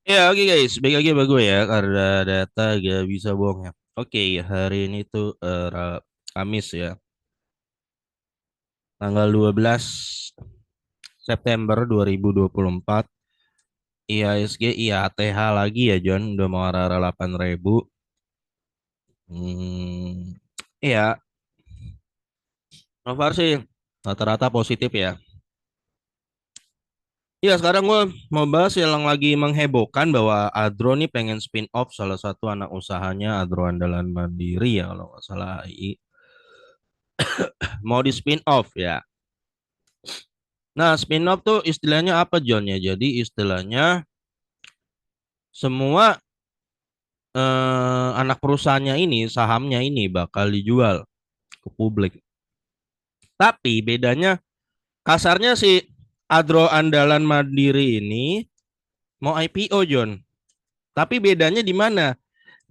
Ya, oke guys, baik lagi sama gue ya, karena data gak bisa bohong ya. Oke, hari ini tuh Kamis ya, tanggal 12 September 2024. IHSG, IATH lagi ya John, udah mau arah-arah 8.000. Hmm, iya, so far sih rata-rata positif ya. Iya, sekarang gue mau bahas yang lagi menghebohkan bahwa Adro nih pengen spin off salah satu anak usahanya, Adro Andalan Mandiri ya kalau nggak salah AI. Mau di spin off ya. Nah, spin-off tuh istilahnya apa John ya? Jadi istilahnya semua anak perusahaannya ini, sahamnya ini bakal dijual ke publik. Tapi bedanya kasarnya si Adro Andalan Mandiri ini mau IPO John. Tapi bedanya di mana?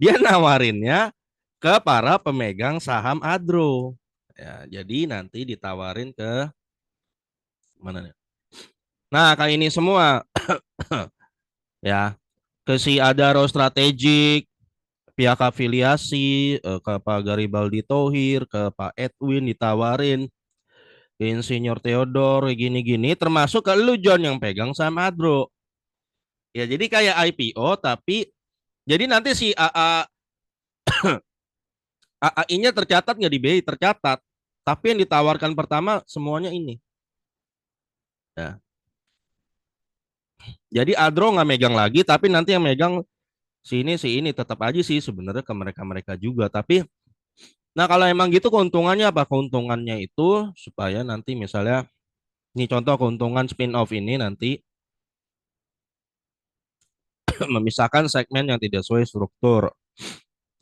Dia nawarinnya ke para pemegang saham Adro. Ya, jadi nanti ditawarin ke mana nih? Nah, kayak ini semua ya, ke si Adaro Strategik, pihak afiliasi, ke Pak Garibaldi Thohir, ke Pak Edwin ditawarin, ke Insinyur Theodor gini-gini, termasuk ke lu John yang pegang sama Adro. Ya jadi kayak IPO tapi jadi nanti si AAI-nya tercatat nggak di BI tercatat, tapi yang ditawarkan pertama semuanya ini. Ya. Jadi Adro nggak megang lagi, tapi nanti yang megang si ini tetap aja sih sebenarnya ke mereka mereka juga. Tapi nah kalau emang gitu keuntungannya apa? Keuntungannya itu supaya nanti misalnya ini contoh keuntungan spin-off ini nanti memisahkan segmen yang tidak sesuai struktur,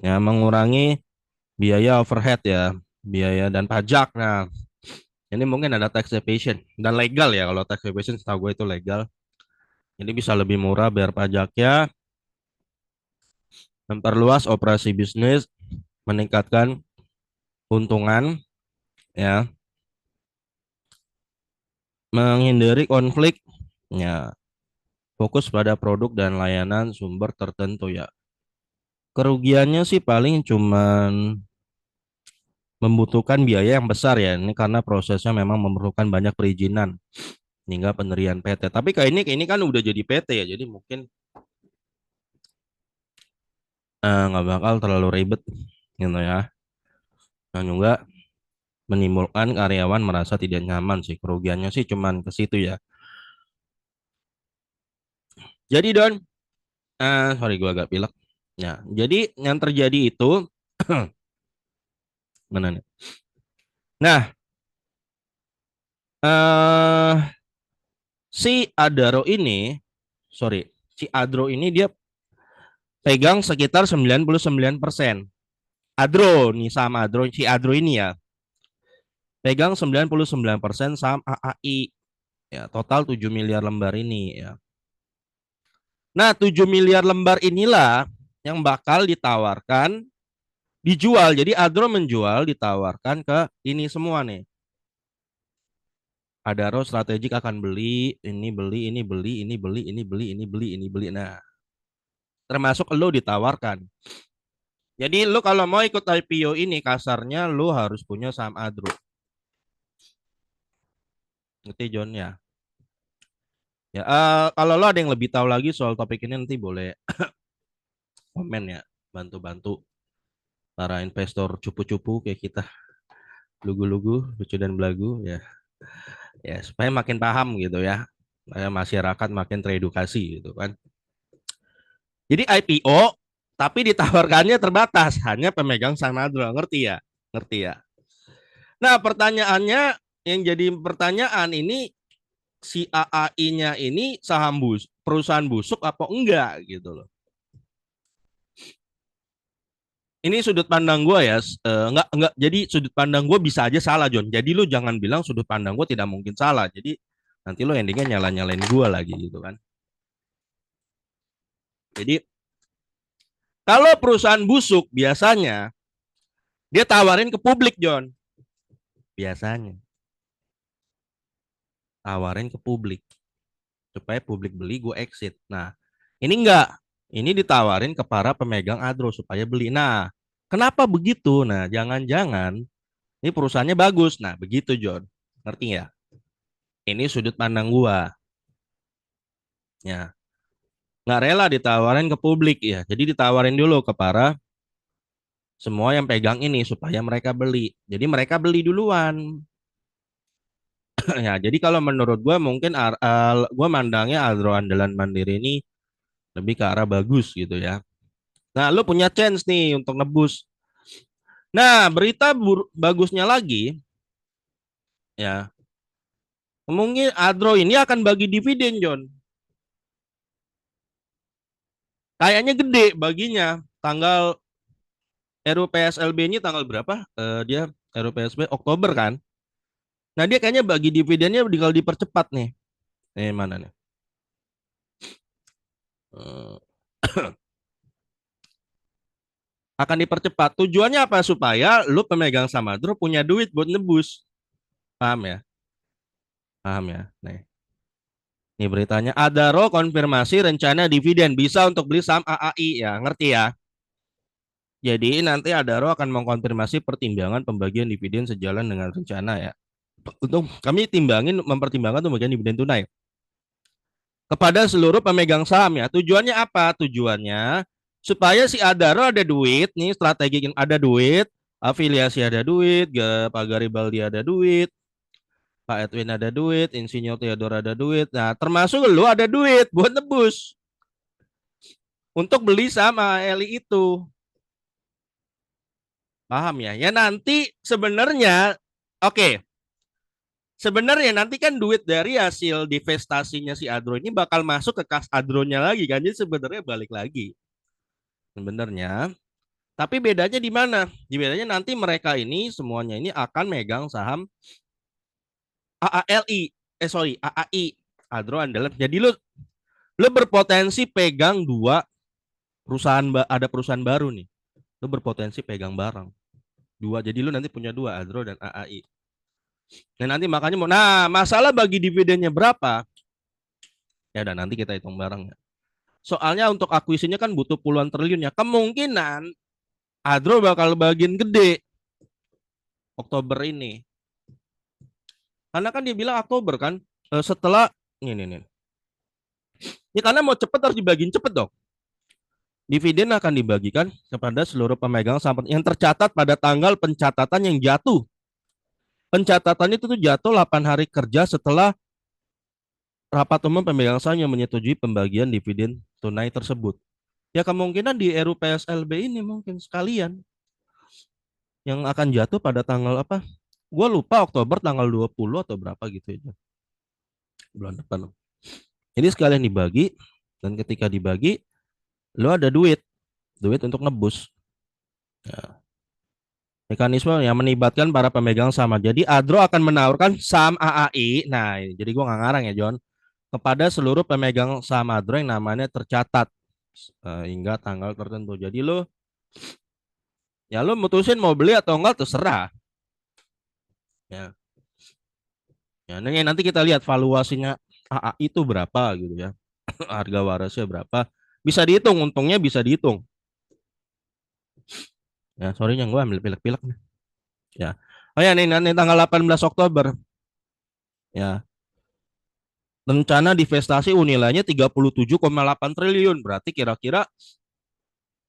ya mengurangi biaya overhead ya, biaya dan pajak. Nah, ini mungkin ada tax evasion dan legal ya kalau tax evasion setahu gue itu legal. Jadi bisa lebih murah bayar pajaknya, memperluas operasi bisnis, meningkatkan keuntungan ya, menghindari konflik ya, fokus pada produk dan layanan sumber tertentu ya. Kerugiannya sih paling cuman membutuhkan biaya yang besar ya. Ini karena prosesnya memang memerlukan banyak perizinan hingga pendirian PT. Tapi kayak ini kan udah jadi PT ya. Jadi mungkin nggak bakal terlalu ribet gitu ya. Dan juga menimbulkan karyawan merasa tidak nyaman sih. Kerugiannya sih cuman ke situ ya. Jadi Don, sorry gua agak pilek. Ya, jadi yang terjadi itu mana nih? Nah, eh si Adaro ini, sorry, si Adro ini dia pegang sekitar 99%. Adro nih sama Adro, si Adro ini ya pegang 99% saham AAI ya, total 7 miliar lembar ini ya. Nah, 7 miliar lembar inilah yang bakal ditawarkan dijual. Jadi Adro menjual ditawarkan ke ini semua nih. Adaro strategik akan beli, ini beli, ini beli, ini beli, ini beli, ini beli, ini beli. Nah, termasuk lo ditawarkan. Jadi lu kalau mau ikut IPO ini kasarnya lu harus punya saham Adro. Ngerti John ya? Ya, kalau lo ada yang lebih tahu lagi soal topik ini nanti boleh komen ya, bantu-bantu para investor cupu-cupu kayak kita, lugu-lugu, lucu dan belagu ya, ya supaya makin paham gitu ya, supaya masyarakat makin teredukasi gitu kan. Jadi IPO tapi ditawarkannya terbatas, hanya pemegang saham Adro, ngerti ya? Ngerti ya? Nah pertanyaannya yang jadi pertanyaan ini si AAI-nya ini saham perusahaan busuk apa enggak gitu loh. Ini sudut pandang gue ya, enggak. Jadi sudut pandang gue bisa aja salah John. Jadi lu jangan bilang sudut pandang gue tidak mungkin salah. Jadi nanti lu endingnya nyala-nyalain gue lagi gitu kan. Jadi kalau perusahaan busuk biasanya dia tawarin ke publik John. Biasanya tawarin ke publik supaya publik beli gue exit. Nah Ini enggak. Ini ditawarin ke para pemegang Adro supaya beli. Nah, kenapa begitu? Nah, jangan-jangan ini perusahaannya bagus. Nah, begitu John. Ngerti ya? Ini sudut pandang gua. Ya, nggak rela ditawarin ke publik ya. Jadi ditawarin dulu ke para semua yang pegang ini supaya mereka beli. Jadi mereka beli duluan. Ya, jadi kalau menurut gua mungkin gua mandangnya Adro Andalan Mandiri ini lebih ke arah bagus gitu ya. Nah, lu punya chance nih untuk nebus. Nah, berita bagusnya lagi ya, mungkin Adro ini akan bagi dividen, John. Kayaknya gede baginya. Tanggal RUPSLB-nya tanggal berapa? Dia RUPSB Oktober kan? Nah, dia kayaknya bagi dividennya kalau dipercepat nih. Mana nih? Eh, akan dipercepat. Tujuannya apa? Supaya lu pemegang Samadro punya duit buat nebus. Paham ya? Paham ya? Nih. Ini beritanya. Adaro konfirmasi rencana dividen bisa untuk beli saham AAI ya. Ngerti ya? Jadi nanti Adaro akan mengkonfirmasi pertimbangan pembagian dividen sejalan dengan rencana ya. Untuk kami timbangin mempertimbangkan pembagian dividen tunai kepada seluruh pemegang saham ya. Tujuannya apa? Tujuannya supaya si Adaro ada duit nih, strategi yang ada duit, afiliasi ada duit, Pak Garibaldi ada duit, Pak Edwin ada duit, Insinyur Theodor ada duit. Nah, termasuk lu ada duit buat nebus untuk beli sama Eli itu. Paham ya? Ya nanti sebenarnya oke, okay, sebenarnya nanti kan duit dari hasil divestasinya si Adro ini bakal masuk ke kas Adronya lagi kan. Jadi sebenarnya balik lagi. Sebenarnya. Tapi bedanya di mana? Di bedanya nanti mereka ini semuanya ini akan megang saham AALI. Sorry, AAI. Adro Andalan. Jadi lu berpotensi pegang dua perusahaan, ada perusahaan baru nih. Lu berpotensi pegang barang. Dua. Jadi lu nanti punya dua, Adro dan AAI. Dan nanti makanya mau, nah masalah bagi dividennya berapa? Ya dan nanti kita hitung bareng ya. Soalnya untuk akuisinya kan butuh puluhan triliun ya. Kemungkinan Adro bakal bagian gede Oktober ini. Karena kan dia bilang Oktober kan, setelah ini. Ya karena mau cepet harus dibagiin cepet dong. Dividen akan dibagikan kepada seluruh pemegang saham yang tercatat pada tanggal pencatatan yang jatuh. Pencatatannya itu tuh jatuh 8 hari kerja setelah rapat umum pemegang saham yang menyetujui pembagian dividen tunai tersebut. Ya kemungkinan di RUPSLB ini mungkin sekalian yang akan jatuh pada tanggal apa? Gue lupa Oktober tanggal 20 atau berapa gitu ya. Bulan depan. Ini sekalian dibagi dan ketika dibagi lo ada duit untuk nebus. Ya. Mekanisme yang melibatkan para pemegang saham. Jadi Adro akan menawarkan saham AAI. Nah, jadi gua nggak ngarang ya John. Kepada seluruh pemegang saham Adro yang namanya tercatat hingga tanggal tertentu. Jadi lo mutusin mau beli atau enggak terserah. Ya. Ya, nanti kita lihat valuasinya AAI itu berapa gitu ya. Harga warasnya berapa. Bisa dihitung, untungnya bisa dihitung. Ya, sorry yang gue ambil pilek-pilek nih. Ya. Oh ya, nih nanti tanggal 18 Oktober. Ya. Rencana divestasi nilainya 37,8 triliun. Berarti kira-kira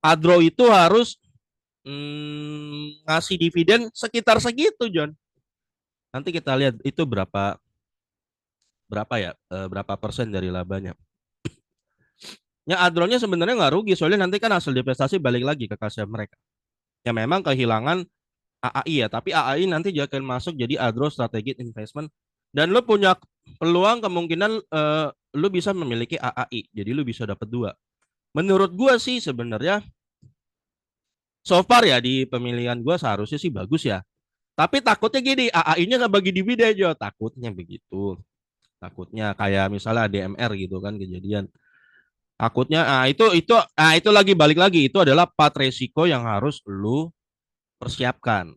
Adro itu harus ngasih dividen sekitar segitu, John. Nanti kita lihat itu berapa ya, berapa persen dari labanya. Ya Adronya sebenarnya nggak rugi, soalnya nanti kan hasil divestasi balik lagi ke kas mereka. Ya memang kehilangan AAI ya, tapi AAI nanti juga akan masuk jadi Adro Strategic Investment dan lu punya peluang kemungkinan lu bisa memiliki AAI. Jadi lu bisa dapat dua. Menurut gua sih sebenarnya so far ya di pemilihan gua seharusnya sih bagus ya. Tapi takutnya gini, AAI-nya nggak bagi dividen aja. Takutnya begitu. Takutnya kayak misalnya DMR gitu kan kejadian. Takutnya itu lagi balik lagi itu adalah part resiko yang harus lu persiapkan.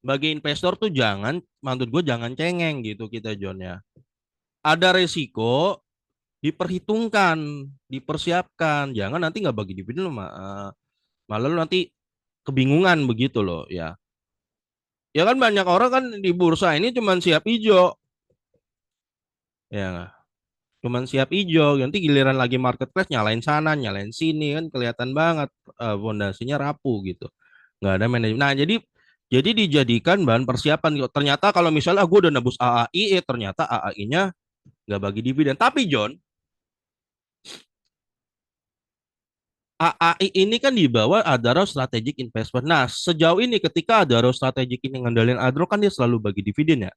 Bagi investor tuh jangan, menurut gue jangan cengeng gitu kita John ya. Ada resiko diperhitungkan, dipersiapkan. Jangan nanti nggak bagi dividen lo, malah lu nanti kebingungan begitu loh ya. Ya kan banyak orang kan di bursa ini cuman siap hijau, ya cuman siap hijau. Nanti giliran lagi market crash nyalain sana, nyalain sini kan kelihatan banget fondasinya rapuh gitu. Nggak ada manajemen. Nah, jadi dijadikan bahan persiapan. Ternyata kalau misalnya gue udah nebus AAI, ternyata AAI-nya nggak bagi dividen. Tapi John, AAI ini kan dibawa Adaro Strategic Investment. Nah, sejauh ini ketika Adaro Strategic ini ngendalin Adro kan dia selalu bagi dividen ya.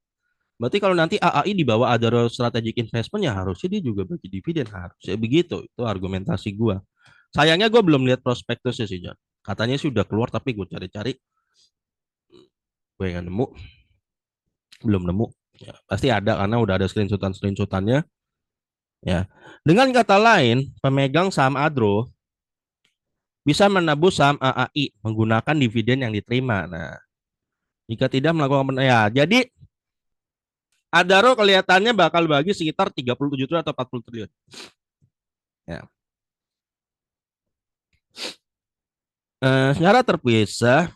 Berarti kalau nanti AAI dibawa Adaro Strategic Investment ya harusnya dia juga bagi dividen. Harusnya begitu. Itu argumentasi gua. Sayangnya gue belum lihat prospektusnya sih, John. Katanya sih udah keluar tapi gue cari-cari gue nggak nemu, belum nemu. Ya, pasti ada karena udah ada screenshotan-screenshotannya. Ya. Dengan kata lain, pemegang saham Adro bisa menebus saham AAI menggunakan dividen yang diterima. Nah, jika tidak melakukan ya, jadi Adaro kelihatannya bakal bagi sekitar 37 triliun atau 40 triliun. Ya. Secara terpisah,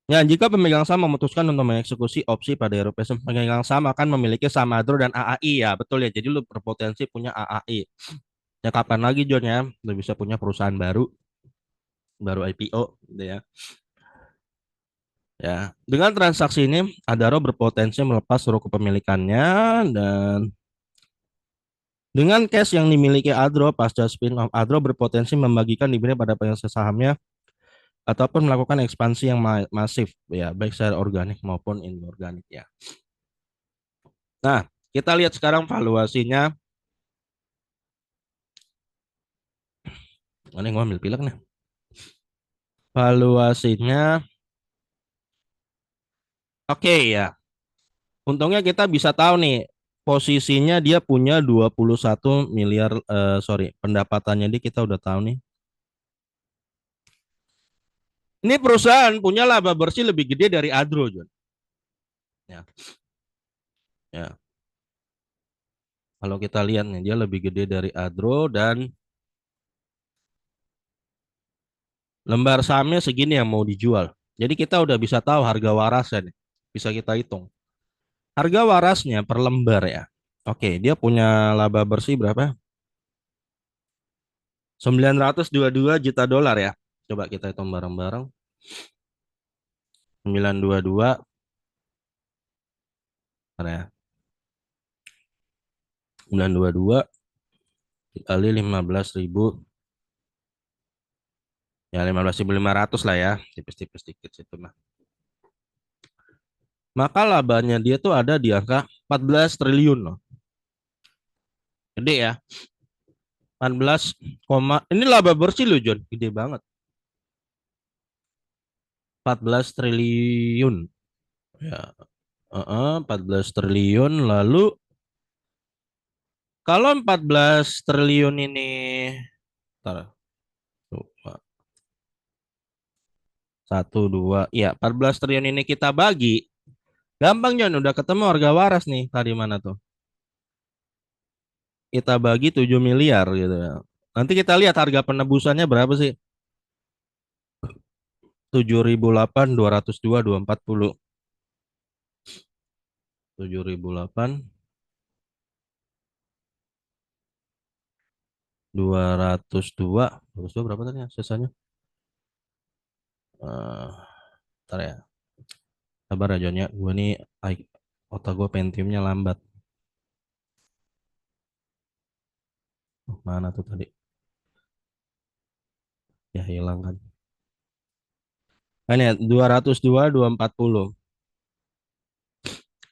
ya, jika pemegang saham memutuskan untuk mengeksekusi opsi pada Eropa, pemegang saham akan memiliki saham Adro dan AAI ya, betul ya. Jadi lu berpotensi punya AAI. Ya kapan lagi John ya, lu bisa punya perusahaan baru, baru IPO gitu ya. Ya, dengan transaksi ini Adaro berpotensi melepas seluruh kepemilikannya dan dengan cash yang dimiliki Adro pasca spin-off, Adro berpotensi membagikan dividen pada pengusaha sahamnya ataupun melakukan ekspansi yang masif ya, baik secara organik maupun inorganik ya. Nah, kita lihat sekarang valuasinya. Ini gua ambil pilek nih. Valuasinya oke ya. Untungnya kita bisa tahu nih posisinya dia punya 21 miliar sorry, pendapatannya dia kita udah tahu nih. Ini perusahaan punya laba bersih lebih gede dari Adro, John. Ya, ya. Kalau kita lihat nih dia lebih gede dari Adro dan lembar sahamnya segini yang mau dijual. Jadi kita udah bisa tahu harga warasnya nih. Bisa kita hitung. Harga warasnya per lembar ya. Oke, dia punya laba bersih berapa? 922 juta dolar ya. Coba kita hitung bareng-bareng. 922 ya. 922 kali 15.000 ya 15.500 lah ya. Tipis-tipis dikit situ mah. Maka labanya dia tuh ada di angka 14 triliun loh. Gede ya. 14, ini laba bersih loh John, gede banget. 14 triliun. Ya, 14 triliun lalu kalau 14 triliun ini tar, satu dua ya 14 triliun ini kita bagi gampang John udah ketemu harga waras nih tadi mana tuh kita bagi 7 miliar gitu ya. Nanti kita lihat harga penebusannya berapa sih? 7.008, 202, 240. 7.008, 202, 202 berapa tadi ya sisanya? Eh, Ntar ya. Sabar ya John ya. Gue nih otak gue Pentiumnya lambat. Mana tuh tadi? Ya hilang kan. Nah, ini ya, 202, 240.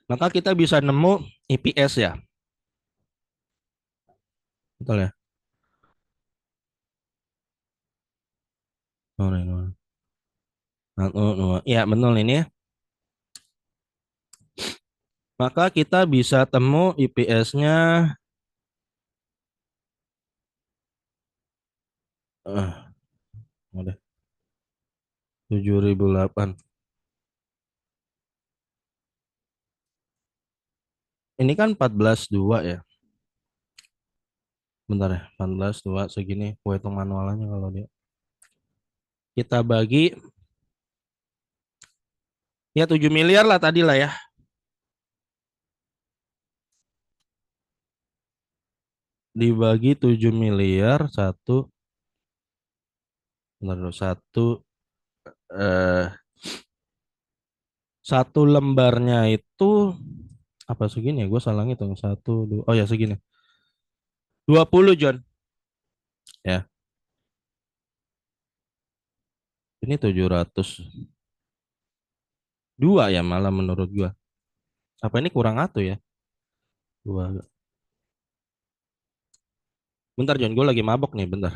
Maka kita bisa nemu EPS ya. Betul ya? Oh, ini, oh. Ya betul ini ya. Maka kita bisa temu EPS-nya udah 7.008. Ini kan 14.2 ya. Bentar ya, 14 2 segini. Gue hitung manualnya kalau dia. Kita bagi ya 7 miliar lah tadi lah ya. Dibagi 7 miliar satu, bentar dulu, eh satu lembarnya itu apa segini ya? Gue salah ngitung. Satu, dua, oh ya segini. 20 John. Ya, ini 702 ya malah menurut gua. Apa ini kurang atuh ya? Dua. Bentar John, gue lagi mabok nih, bentar.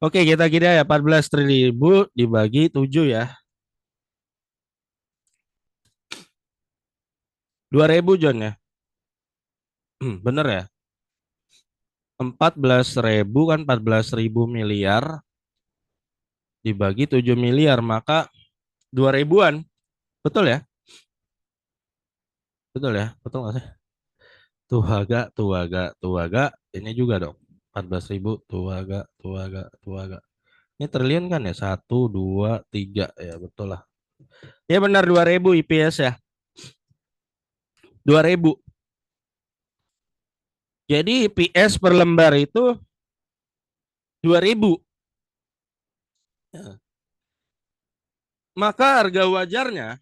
Oke, kita kira ya 14.000 dibagi 7 ya. 2.000 John ya. Bener ya? 14.000 kan 14.000 miliar dibagi 7 miliar, maka 2 ribuan. Betul ya? Betul ya? Betul nggak sih? Tuaga. Ini juga dong. 14.000 tuaga. Ini triliun kan ya? Satu, dua, tiga. Ya betul lah. Ya benar 2.000 IPS ya. 2.000. Jadi IPS per lembar itu 2.000. Ya. Maka harga wajarnya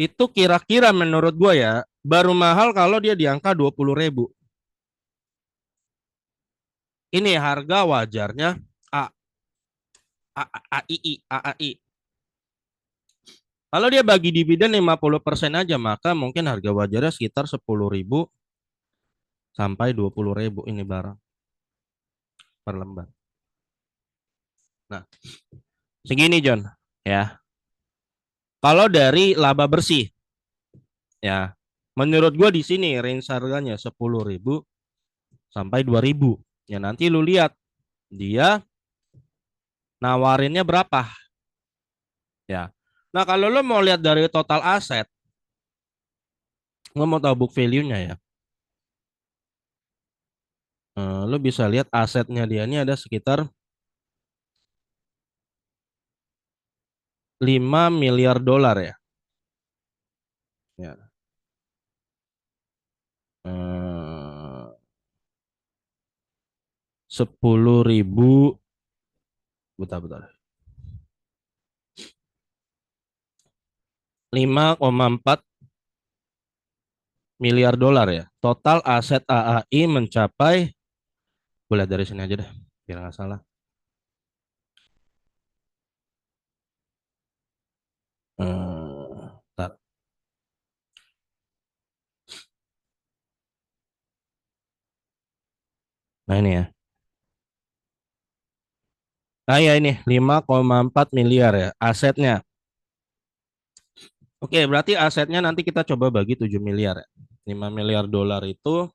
itu kira-kira menurut gua ya baru mahal kalau dia di angka 20.000. Ini harga wajarnya A, AAI. Kalau dia bagi dividen 50% aja, maka mungkin harga wajarnya sekitar 10.000 sampai 20.000 ini barang per lembar. Nah, segini John, ya. Kalau dari laba bersih, ya, menurut gua di sini range harganya 10.000 sampai 2.000. Ya nanti lu lihat dia nawarinnya berapa, ya. Nah, kalau lu mau lihat dari total aset, lu mau tahu book value-nya ya. Lu bisa lihat asetnya dia ini ada sekitar 5 miliar dolar ya. Ya. Eh, 10.000, bentar. 5,4 miliar dolar ya. Total aset AAI mencapai, boleh dari sini aja deh, biar nggak salah. Bentar. Nah ini ya. Nah ya ini 5,4 miliar ya asetnya. Oke, berarti asetnya nanti kita coba bagi 7 miliar ya. 5 miliar dolar itu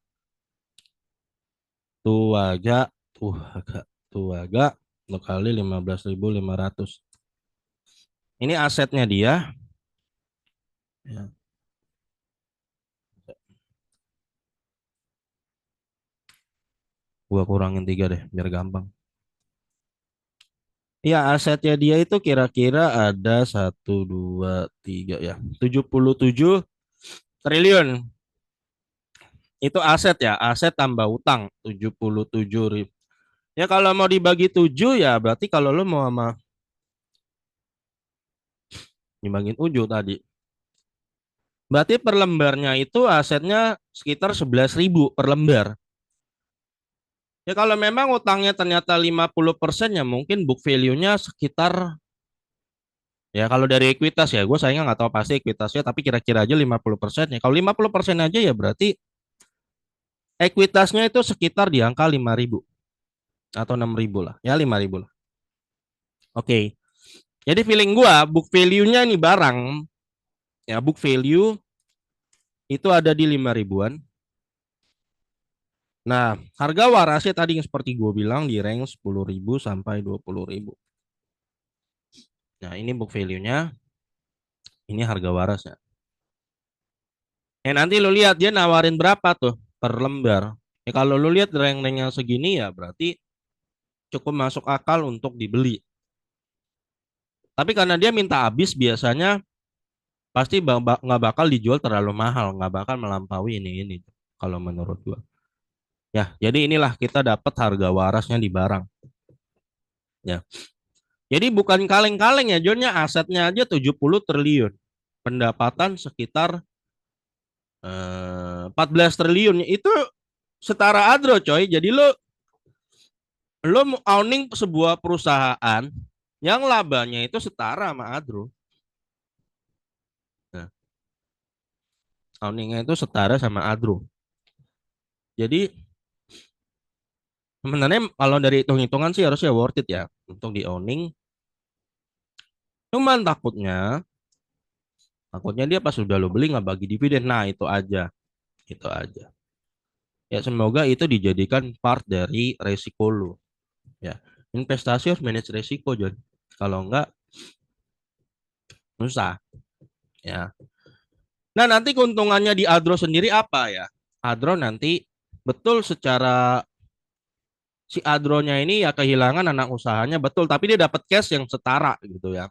tuaga, tuaga, tuaga kali 15.500. Ini asetnya dia. Ya, gua kurangin 3 deh, biar gampang. Ya, asetnya dia itu kira-kira ada satu, dua, tiga ya, 77 triliun. Itu aset ya, aset tambah utang 77.000. Ya kalau mau dibagi 7 ya berarti kalau lo mau sama dibagin uju tadi. Berarti per lembarnya itu asetnya sekitar 11.000 per lembar. Ya kalau memang utangnya ternyata 50% ya mungkin book value-nya sekitar, ya kalau dari ekuitas ya gue sayangnya nggak tahu pasti ekuitasnya tapi kira-kira aja 50% ya. Kalau 50% aja ya berarti ekuitasnya itu sekitar di angka 5.000 atau 6.000 lah. Ya 5.000 lah. Oke. Jadi feeling gua book value-nya ini barang ya book value itu ada di 5 ribuan. Nah, harga warasnya tadi yang seperti gue bilang di range 10.000 sampai 20.000. Nah, ini book value-nya, ini harga warasnya. Nanti lu lihat dia nawarin berapa tuh per lembar. Kalau lu lihat rank-ranknya segini ya berarti cukup masuk akal untuk dibeli. Tapi karena dia minta habis biasanya pasti nggak bakal dijual terlalu mahal, nggak bakal melampaui ini. Kalau menurut gua. Ya, jadi inilah kita dapat harga warasnya di barang. Ya. Jadi bukan kaleng-kaleng ya, Jonnya asetnya aja 70 triliun. Pendapatan sekitar 14 triliun. Itu setara Adro, coy. Jadi lo mau owning sebuah perusahaan yang labanya itu setara sama Adro. Nah, owningnya itu setara sama Adro. Jadi sebenarnya kalau dari hitung-hitungan sih harusnya worth it ya untuk di owning. Cuman takutnya dia pas sudah lo beli nggak bagi dividen. Nah, itu aja. Ya semoga itu dijadikan part dari resiko lo. Ya, investasi harus manage resiko, John. Kalau enggak, susah. Ya. Nah, nanti keuntungannya di Adro sendiri apa ya? Adro nanti betul secara si Adronya ini ya kehilangan anak usahanya betul, tapi dia dapat cash yang setara gitu ya.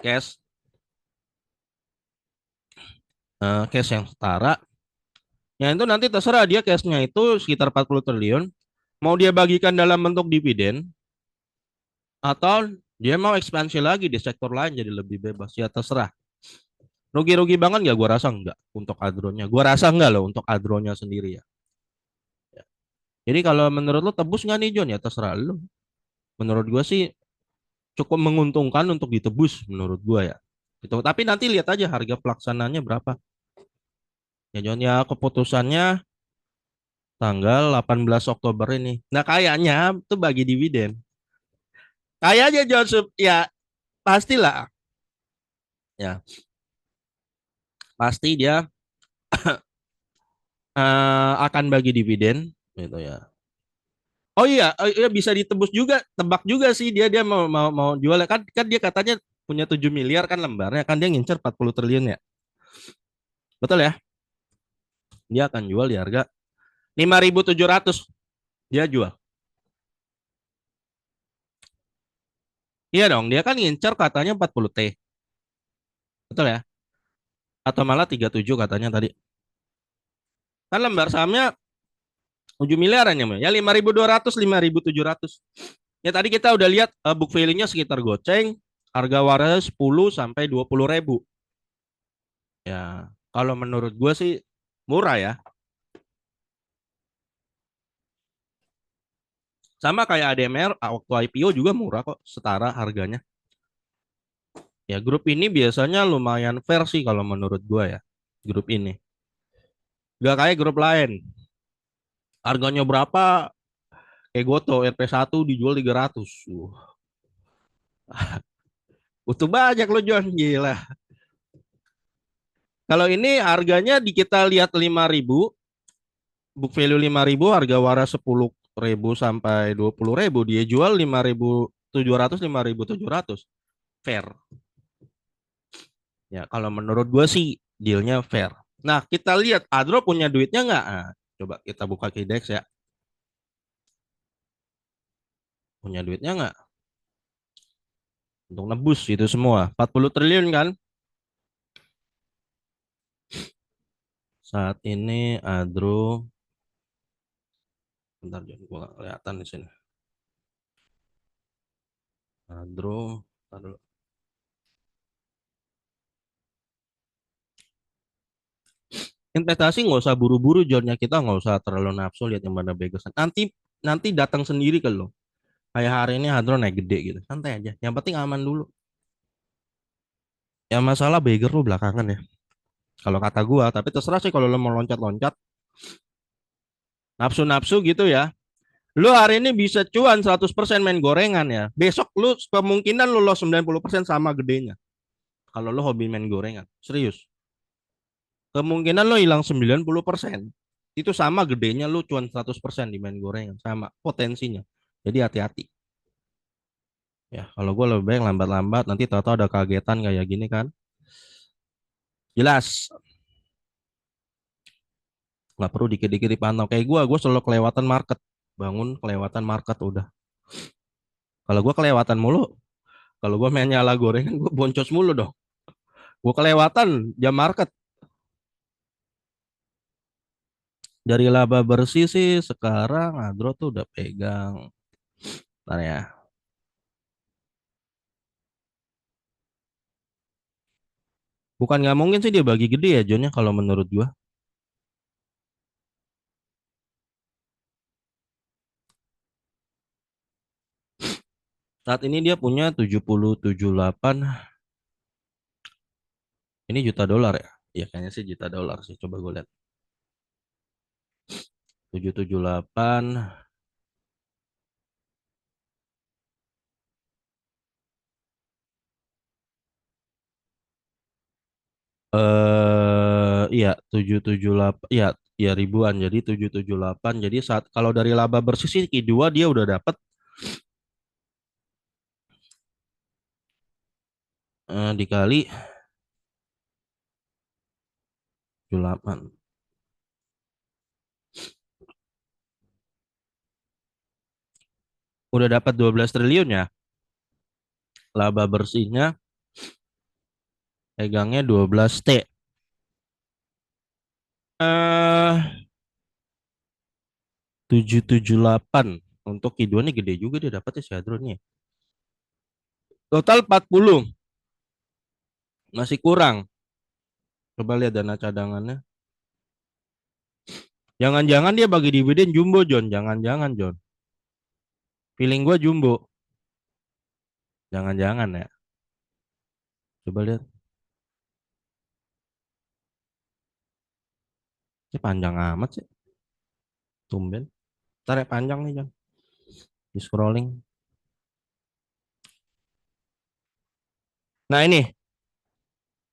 Cash cash yang setara. Ya itu nanti terserah dia cashnya itu sekitar 40 triliun. Mau dia bagikan dalam bentuk dividen atau dia mau ekspansi lagi di sektor lain jadi lebih bebas ya terserah. Rugi-rugi banget nggak? Gua rasa enggak untuk Adronya. Gua rasa enggak loh untuk Adronya sendiri ya. Jadi kalau menurut lo tebus nggak nih John ya terserah lo. Menurut gua sih cukup menguntungkan untuk ditebus menurut gua ya. Gitu. Tapi nanti lihat aja harga pelaksananya berapa. Ya John ya keputusannya tanggal 18 Oktober ini. Nah kayaknya tuh bagi dividen. Kayaknya John ya pastilah ya pasti dia akan bagi dividen gitu ya. Oh iya, iya bisa ditebus juga, tebak juga sih dia mau jual kan kan dia katanya punya 7 miliar kan lembarnya kan dia ngincer 40 triliun ya. Betul ya? Dia akan jual di harga 5.700 dia jual. Iya dong, dia kan ngincer katanya 40 T. Betul ya? Atau malah 37 katanya tadi. Kan lembar sahamnya 7 miliaran ya, ya 5.200 5.700. Ya tadi kita udah lihat book value-nya sekitar goceng, harga wajarnya 10 sampai 20 ribu. Ya, kalau menurut gue sih murah ya. Sama kayak ADMR waktu IPO juga murah kok, setara harganya. Ya, grup ini biasanya lumayan fair sih kalau menurut gue ya. Grup ini. Gak kayak grup lain. Harganya berapa? Kayak Goto RP1 dijual 300. Butuh banyak lo John, gila. Kalau ini harganya di kita lihat 5.000, book value 5.000, harga waras 10.000 sampai 20.000, dia jual 5.700 5.700. Fair. Ya, kalau menurut gue sih dealnya fair. Nah, kita lihat Adro punya duitnya nggak? Nah, coba kita buka Kidex ya. Punya duitnya nggak? Untuk nebus itu semua. 40 triliun kan? Saat ini Adro, bentar jadi gua nggak kelihatan di sini. Adro, bentar dulu. Investasi nggak usah buru-buru, Johnnya kita nggak usah terlalu nafsu lihat yang mana bagusan. Nanti nanti datang sendiri ke lo. Kayak hari ini Hadron naik gede gitu. Santai aja. Yang penting aman dulu. Ya masalah beggar lu belakangan ya. Kalau kata gua, tapi terserah sih kalau lo mau loncat-loncat, nafsu-nafsu gitu ya. Lu hari ini bisa cuan 100% main gorengan ya. Besok lu kemungkinan lu loss 90% sama gedenya. Kalau lu hobi main gorengan. Serius. Kemungkinan lu hilang 90%. Itu sama gedenya lu cuan 100% di main gorengan. Sama potensinya. Jadi hati-hati. Ya, kalau gue lebih baik lambat-lambat nanti tahu-tahu ada kagetan kayak gini kan. Jelas. Nggak perlu dikit-dikit dipantau. Kayak gue selalu kelewatan market. Bangun kelewatan market udah. Kalau gue kelewatan mulu, kalau gue main nyala gorengan, gue boncos mulu dong. Gue kelewatan jam market. Dari laba bersih sih sekarang Adro tuh udah pegang. Bentar ya. Bukan nggak mungkin sih dia bagi gede ya John ya kalau menurut gua. Saat ini dia punya 70,78. Ini juta dolar ya. Iya kayaknya sih juta dolar sih. Coba gue lihat. 778. Iya 778. Iya iya ribuan. Jadi 778. Jadi saat kalau dari laba bersih sih Q2 dia udah dapat dikali 78. Udah dapat 12 triliun ya. Laba bersihnya pegangnya 12 T. Eh 778 untuk Q2 nih gede juga dia dapatnya si Hadron nih. Total 40 masih kurang. Coba lihat dana cadangannya. Jangan-jangan dia bagi dividen jumbo John. Jangan-jangan John. Feeling gua jumbo. Jangan-jangan ya. Coba lihat. Ini panjang amat sih. Tumben. Ntar ya panjang nih John. Di scrolling. Nah ini.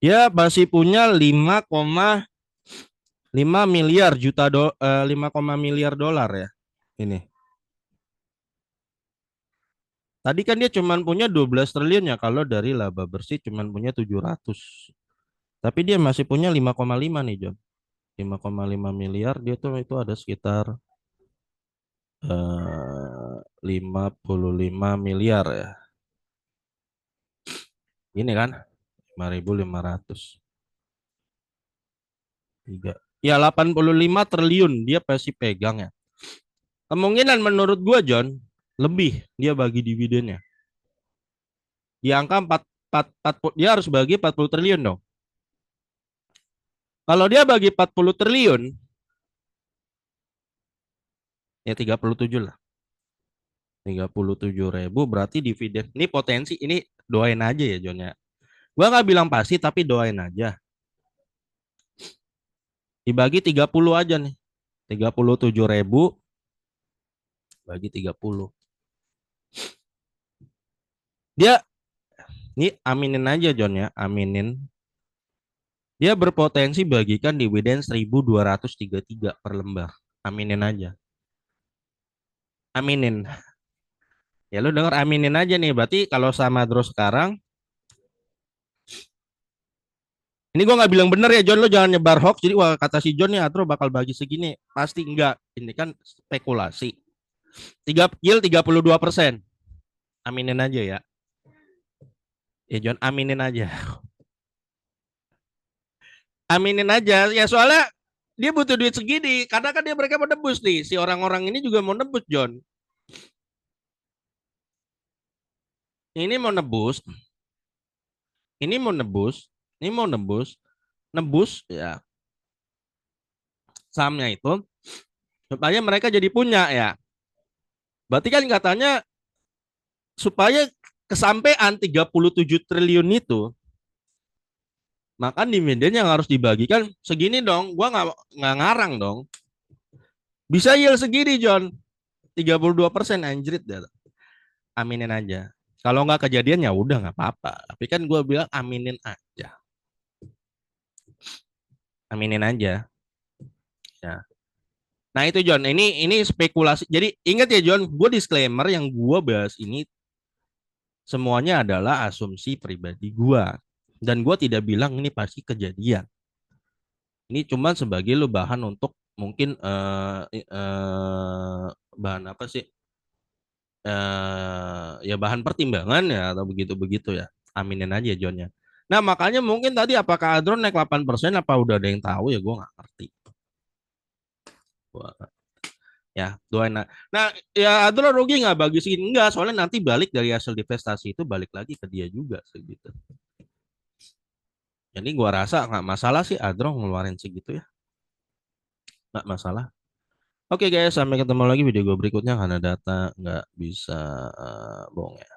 Dia masih punya 5,5 miliar juta 5, miliar dolar ya. Ini. Tadi kan dia cuma punya 12 triliun ya kalau dari laba bersih cuma punya 700. Tapi dia masih punya 5,5 nih John. 5,5 miliar dia tuh itu ada sekitar 55 miliar ya. Ini kan 5.500. Tiga. Ya 85 triliun dia pasti pegang ya. Kemungkinan menurut gua John lebih dia bagi dividennya. Di angka 4, dia harus bagi 40 triliun dong. Kalau dia bagi 40 triliun ya 37 lah. 37.000 berarti dividen. Ini potensi ini doain aja ya John ya. Gua nggak bilang pasti tapi doain aja. Dibagi 30 aja nih. 37.000 bagi 30. Dia ini aminin aja John ya, aminin. Dia berpotensi bagikan dividen 1.233 per lembar. Aminin aja. Aminin. Ya lu denger aminin aja nih. Berarti kalau sama terus sekarang, ini gue nggak bilang bener ya John, lu jangan nyebar hoax. Jadi wah kata si John nih Atro bakal bagi segini. Pasti enggak. Ini kan spekulasi. 32%. Aminin aja ya. Ya John aminin aja. Aminin aja. Ya soalnya dia butuh duit segini. Karena kan dia mereka mau nebus nih. Si orang-orang ini juga mau nebus John. Ini mau nebus. Ini mau nebus. Ini mau nebus. Nebus ya sahamnya itu. Supaya mereka jadi punya ya. Berarti kan katanya supaya kesampaian 37 triliun itu, maka dividen yang harus dibagikan segini dong. Gua nggak ngarang dong. Bisa yield segini John. 32% anjrit dah. Aminin aja. Kalau nggak kejadian ya udah nggak apa-apa. Tapi kan gue bilang aminin aja. Aminin aja. Ya. Nah itu John, ini spekulasi. Jadi ingat ya John, gue disclaimer yang gue bahas ini semuanya adalah asumsi pribadi gue. Dan gue tidak bilang ini pasti kejadian. Ini cuma sebagai lo bahan untuk mungkin bahan apa sih? Ya bahan pertimbangan ya atau begitu-begitu ya. Aminin aja Johnnya. Nah, makanya mungkin tadi apakah Adron naik 8% apa udah ada yang tahu ya gue nggak ngerti. Gua- Ya, doain. Nah, ya Adron rugi nggak bagi segini? Enggak, soalnya nanti balik dari hasil divestasi itu balik lagi ke dia juga segitu. Jadi gua rasa nggak masalah sih Adron ngeluarin segitu ya. Nggak masalah. Oke guys, sampai ketemu lagi video gue berikutnya karena data nggak bisa bohong ya.